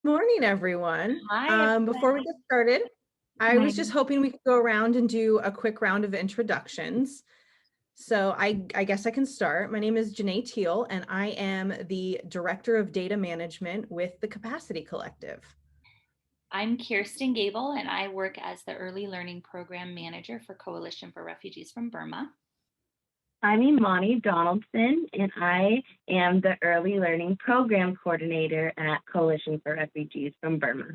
Morning, everyone. Hi, Before we everyone. get started, I was just Morning. hoping we could go around and do a quick round of introductions. So I guess I can start. My name is Janae Teal, and I am the Director of Data Management with the Capacity Collective. I'm Kirsten Gable, and I work as the Early Learning Program Manager for Coalition for Refugees from Burma. I'm Imani Donaldson, and I am the Early Learning Program Coordinator at Coalition for Refugees from Burma.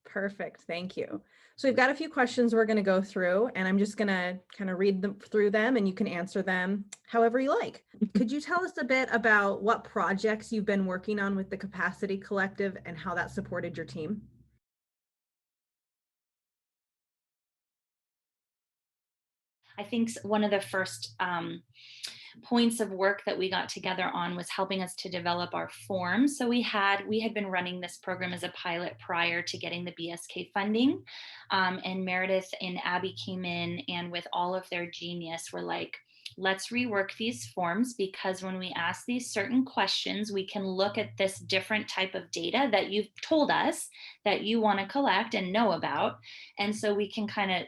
Perfect, thank you. So we've got a few questions we're going to go through, and I'm just going to kind of read them through them, and you can answer them however you like. Could you tell us a bit about what projects you've been working on with the Capacity Collective and how that supported your team? I think one of the first points of work that we got together on was helping us to develop our forms. So we had been running this program as a pilot prior to getting the BSK funding, and Meredith and Abby came in and with all of their genius were like, let's rework these forms, because when we ask these certain questions, we can look at this different type of data that you've told us that you want to collect and know about. And so we can kind of,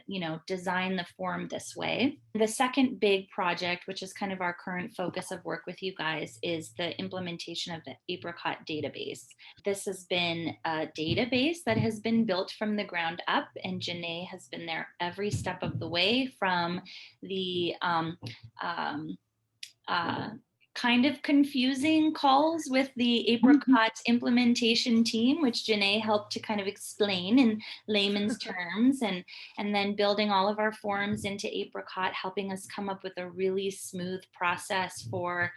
design the form this way. The second big project, which is kind of our current focus of work with you guys, is the implementation of the Apricot database. This has been a database that has been built from the ground up, and Janae has been there every step of the way, from the um, uh, kind of confusing calls with the Apricot implementation team, which Janae helped to kind of explain in layman's terms, and then building all of our forms into Apricot, helping us come up with a really smooth process for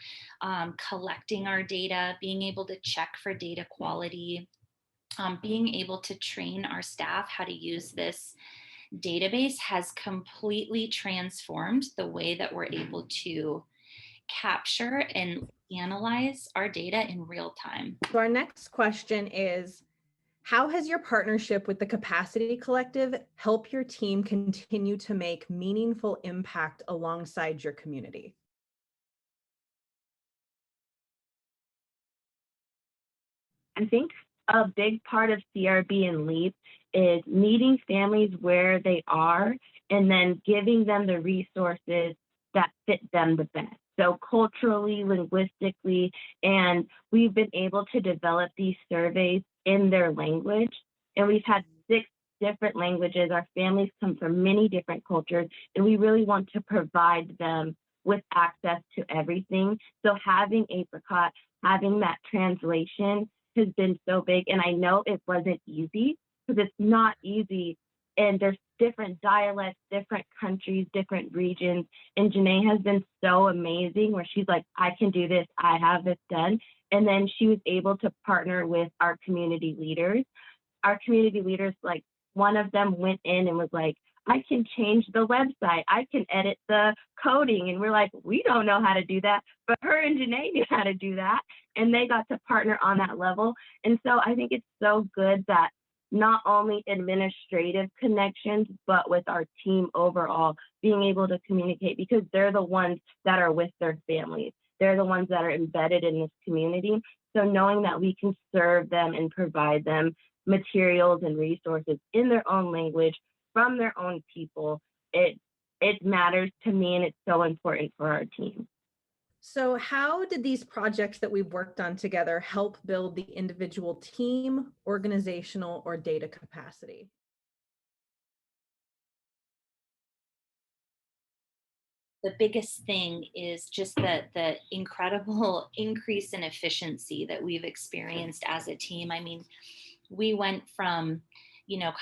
collecting our data, being able to check for data quality, being able to train our staff how to use this database has completely transformed the way that we're able to capture and analyze our data in real time. So our next question is, how has your partnership with the Capacity Collective helped your team continue to make meaningful impact alongside your community? I think a big part of CRB and LEAP is meeting families where they are and then giving them the resources that fit them the best. So culturally, linguistically, and we've been able to develop these surveys in their language. And we've had 6 different languages. Our families come from many different cultures, and we really want to provide them with access to everything. So having Apricot, having that translation has been so big. And I know it wasn't easy, because it's not easy. And there's different dialects, different countries, different regions. And Janae has been so amazing, where she's like, I can do this, I have this done. And then she was able to partner with our community leaders. Our community leaders, like, one of them went in and was like, I can change the website, I can edit the coding. And we're like, we don't know how to do that. But her and Janae knew how to do that. And they got to partner on that level. And so I think it's so good that not only administrative connections, but with our team overall, being able to communicate, because they're the ones that are with their families. They're the ones that are embedded in this community. So knowing that we can serve them and provide them materials and resources in their own language from their own people, it matters to me, and it's so important for our team. So how did these projects that we've worked on together help build the individual team, organizational, or data capacity? The biggest thing is just the incredible increase in efficiency that we've experienced as a team. I mean, we went from,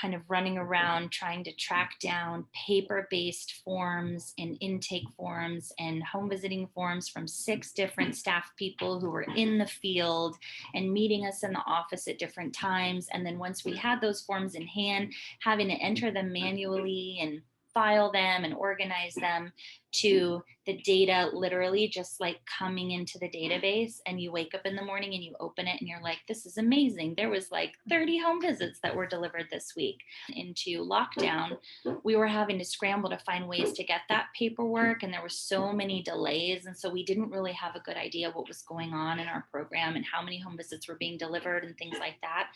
kind of running around trying to track down paper-based forms and intake forms and home visiting forms from 6 different staff people who were in the field and meeting us in the office at different times. And then once we had those forms in hand, having to enter them manually and file them and organize them, to the data literally just like coming into the database, and you wake up in the morning and you open it and you're like, this is amazing. There was like 30 home visits that were delivered this week. Into lockdown, we were having to scramble to find ways to get that paperwork, and there were so many delays, and so we didn't really have a good idea what was going on in our program and how many home visits were being delivered and things like that.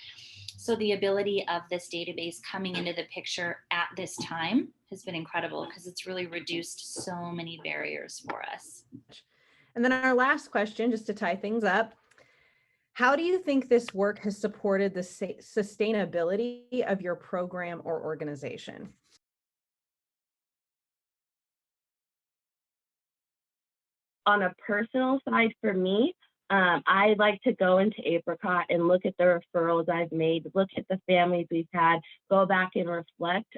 So the ability of this database coming into the picture at this time has been incredible, because it's really reduced so many barriers for us. And then our last question, just to tie things up, how do you think this work has supported the sustainability of your program or organization? On a personal side for me, I like to go into Apricot and look at the referrals I've made, look at the families we've had, go back and reflect.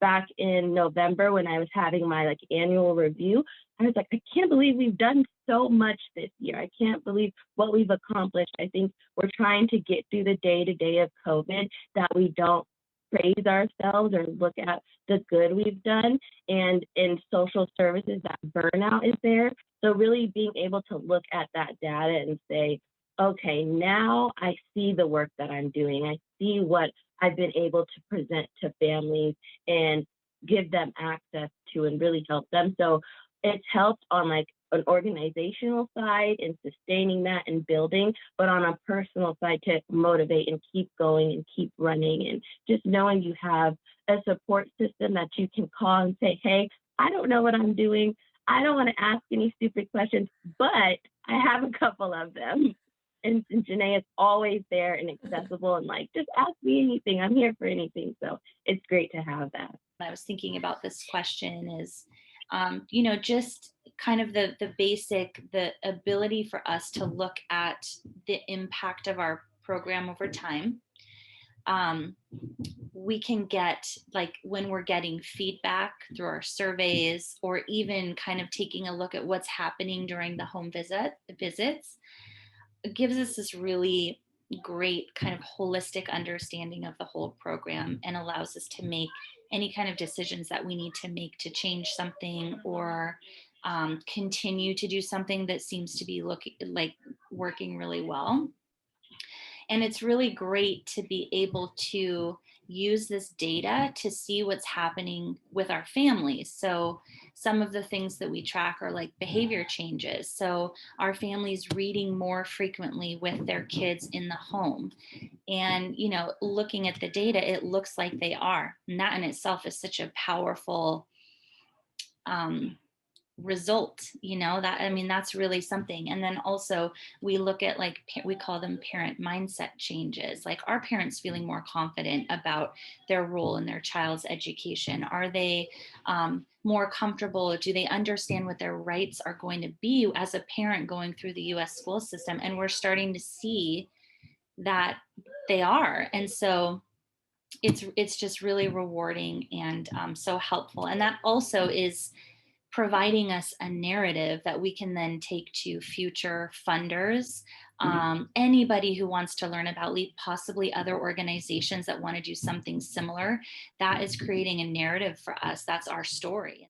Back in November, when I was having my annual review, I was like, I can't believe we've done so much this year. I can't believe what we've accomplished. I think we're trying to get through the day-to-day of COVID, that we don't praise ourselves or look at the good we've done. And in social services, that burnout is there. So really being able to look at that data and say, okay, now I see the work that I'm doing. I see what I've been able to present to families and give them access to and really help them. So it's helped on an organizational side and sustaining that and building, but on a personal side to motivate and keep going and keep running, and just knowing you have a support system that you can call and say, hey, I don't know what I'm doing. I don't want to ask any stupid questions, but I have a couple of them. And Janae is always there and accessible and just ask me anything. I'm here for anything. So it's great to have that. I was thinking about this question is, just kind of the basic, the ability for us to look at the impact of our program over time. We can get, when we're getting feedback through our surveys, or even kind of taking a look at what's happening during the home visits, it gives us this really great kind of holistic understanding of the whole program, and allows us to make any kind of decisions that we need to make to change something, or continue to do something that seems to be working really well. And it's really great to be able to use this data to see what's happening with our families. So some of the things that we track are like behavior changes. So our families reading more frequently with their kids in the home. And, looking at the data, it looks like they are. And that in itself is such a powerful result, that's really something. And then also we look at we call them parent mindset changes, like, are parents feeling more confident about their role in their child's education? Are they more comfortable? Do they understand what their rights are going to be as a parent going through the US school system? And we're starting to see that they are. And so it's just really rewarding and so helpful. And that also is providing us a narrative that we can then take to future funders, anybody who wants to learn about LEAP, possibly other organizations that want to do something similar. That is creating a narrative for us. That's our story.